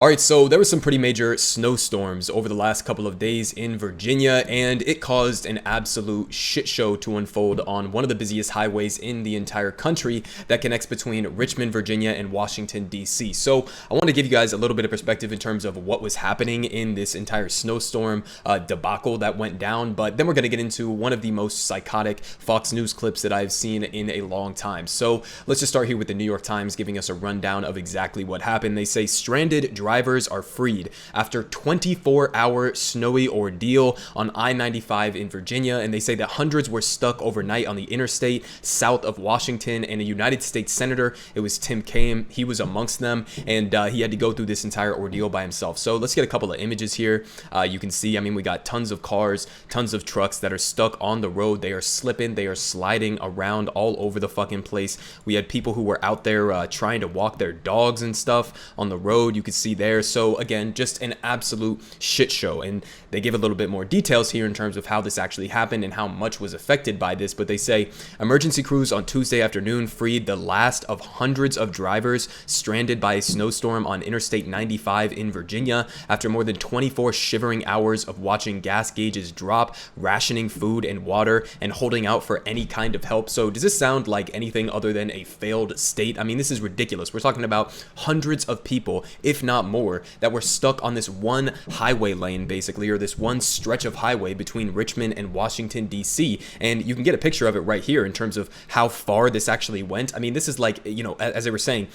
All right, so there were some pretty major snowstorms over the last couple of days in Virginia, and it caused an absolute shit show to unfold on one of the busiest highways in the entire country that connects between Richmond, Virginia, and Washington, D.C. So I want to give you guys a little bit of perspective in terms of what was happening in this entire snowstorm debacle that went down, but then we're going to get into one of the most psychotic Fox News clips that I've seen in a long time. So let's just start here with the New York Times giving us a rundown of exactly what happened. They say stranded drivers are freed after 24-hour snowy ordeal on I-95 in Virginia, and they say that hundreds were stuck overnight on the interstate south of Washington, and a United States Senator, it was Tim Kaine, he was amongst them, and he had to go through this entire ordeal by himself. So let's get a couple of images here. You can see, we got tons of cars, tons of trucks that are stuck on the road. They are slipping, they are sliding around all over the fucking place. We had people who were out there trying to walk their dogs and stuff on the road. You could see there. So again, just an absolute shit show. And they give a little bit more details here in terms of how this actually happened and how much was affected by this. But they say emergency crews on Tuesday afternoon freed the last of hundreds of drivers stranded by a snowstorm on Interstate 95 in Virginia after more than 24 shivering hours of watching gas gauges drop, rationing food and water, and holding out for any kind of help. So does this sound like anything other than a failed state? This is ridiculous. We're talking about hundreds of people, if not more, that were stuck on this one highway lane, basically, or this one stretch of highway between Richmond and Washington, D.C. And you can get a picture of it right here in terms of how far this actually went. This is like, as they were saying,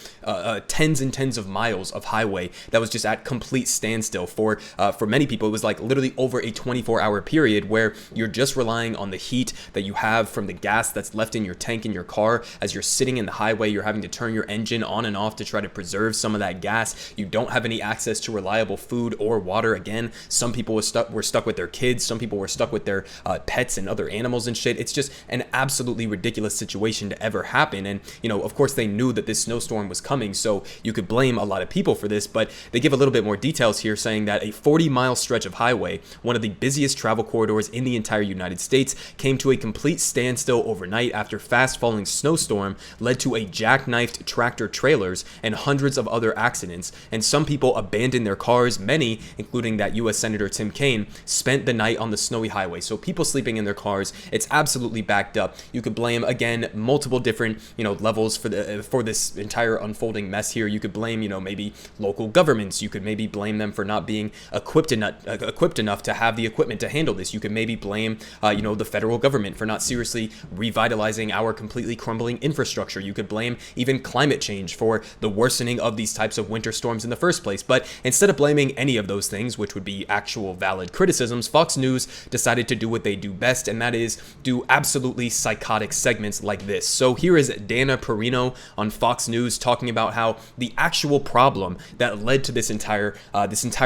tens and tens of miles of highway that was just at complete standstill for many people. It was like literally over a 24-hour period where you're just relying on the heat that you have from the gas that's left in your tank in your car. As you're sitting in the highway, you're having to turn your engine on and off to try to preserve some of that gas. You don't have any access to reliable food or water. Again, some people were stuck with their kids. Some people were stuck with their pets and other animals and shit. It's just an absolutely ridiculous situation to ever happen. And, of course, they knew that this snowstorm was coming, so you could blame a lot of people for this, but they give a little bit more details here saying that a 40-mile stretch of highway, one of the busiest travel corridors in the entire United States, came to a complete standstill overnight after fast-falling snowstorm led to a jackknifed tractor trailers and hundreds of other accidents. And some people abandoned their cars. Many, including that U.S. Senator Tim Kaine, spent the night on the snowy highway. So people sleeping in their cars, it's absolutely backed up. You could blame, again, multiple different, levels for this entire unfolding mess here. You could blame, maybe local governments. You could maybe blame them for not being equipped enough to have the equipment to handle this. You could maybe blame, the federal government for not seriously revitalizing our completely crumbling infrastructure. You could blame even climate change for the worsening of these types of winter storms in the first place. But instead of blaming any of those things, which would be actual valid criticisms, Fox News decided to do what they do best, and that is do absolutely psychotic segments like this. So here is Dana Perino on Fox News talking about how the actual problem that led to this entire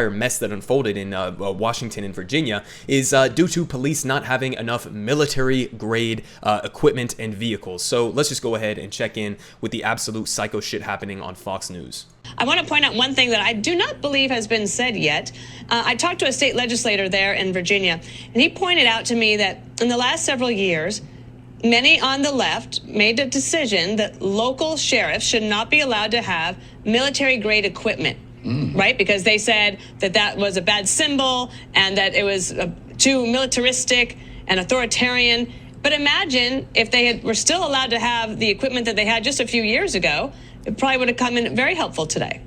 mess that unfolded in Washington and Virginia is due to police not having enough military-grade equipment and vehicles. So let's just go ahead and check in with the absolute psycho shit happening on Fox News. I want to point out one thing that I do not believe has been said yet. I talked to a state legislator there in Virginia, and he pointed out to me that in the last several years, many on the left made a decision that local sheriffs should not be allowed to have military-grade equipment, right? Because they said that that was a bad symbol and that it was too militaristic and authoritarian. But imagine if they were still allowed to have the equipment that they had just a few years ago, it probably would have come in very helpful today.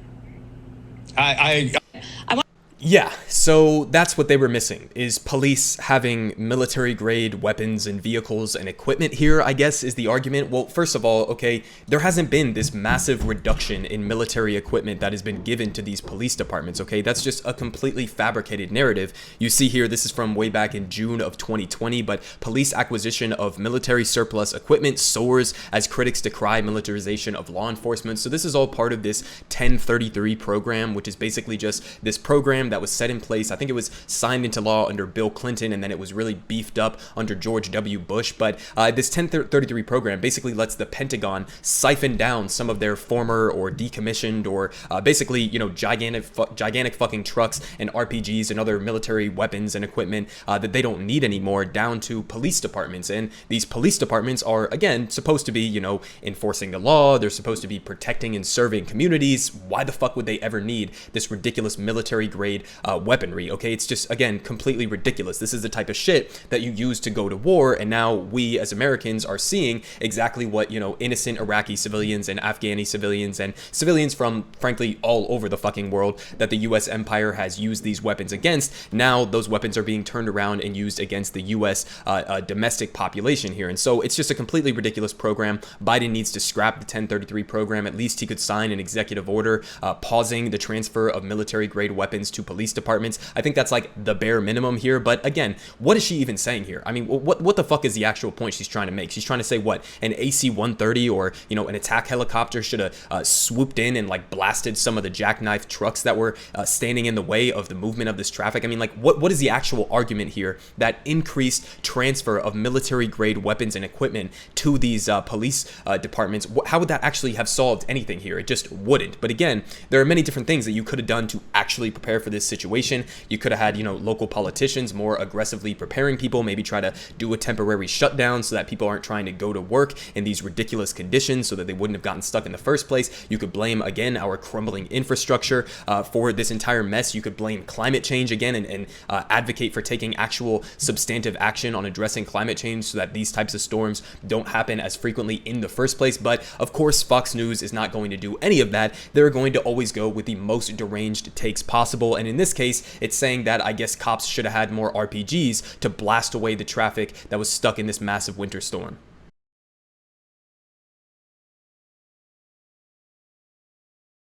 Yeah, so that's what they were missing, is police having military-grade weapons and vehicles and equipment here, I guess, is the argument. Well, first of all, okay, there hasn't been this massive reduction in military equipment that has been given to these police departments, okay? That's just a completely fabricated narrative. You see here, this is from way back in June of 2020, but police acquisition of military surplus equipment soars as critics decry militarization of law enforcement. So this is all part of this 1033 program, which is basically just this program that was set in place. I think it was signed into law under Bill Clinton, and then it was really beefed up under George W. Bush. But this 1033 program basically lets the Pentagon siphon down some of their former or decommissioned or basically, gigantic fucking trucks and RPGs and other military weapons and equipment that they don't need anymore down to police departments. And these police departments are, again, supposed to be, enforcing the law. They're supposed to be protecting and serving communities. Why the fuck would they ever need this ridiculous military grade weaponry? Okay, it's just, again, completely ridiculous. This is the type of shit that you use to go to war, and now we as Americans are seeing exactly what, innocent Iraqi civilians and Afghani civilians and civilians from, frankly, all over the fucking world that the U.S. empire has used these weapons against. Now those weapons are being turned around and used against the U.S. Domestic population here. And so it's just a completely ridiculous program. Biden needs to scrap the 1033 program. At least he could sign an executive order pausing the transfer of military grade weapons to police departments. I think that's like the bare minimum here. But again, what is she even saying here? I mean, what the fuck is the actual point she's trying to make? She's trying to say what? An AC-130 or, an attack helicopter should have swooped in and like blasted some of the jackknife trucks that were standing in the way of the movement of this traffic. I mean, like, what is the actual argument here that increased transfer of military grade weapons and equipment to these police departments? How would that actually have solved anything here? It just wouldn't. But again, there are many different things that you could have done to actually prepare for this situation. You could have had, local politicians more aggressively preparing people, maybe try to do a temporary shutdown so that people aren't trying to go to work in these ridiculous conditions so that they wouldn't have gotten stuck in the first place. You could blame, again, our crumbling infrastructure for this entire mess. You could blame climate change again and advocate for taking actual substantive action on addressing climate change so that these types of storms don't happen as frequently in the first place. But of course, Fox News is not going to do any of that. They're going to always go with the most deranged takes possible. And in this case, it's saying that I guess cops should have had more RPGs to blast away the traffic that was stuck in this massive winter storm.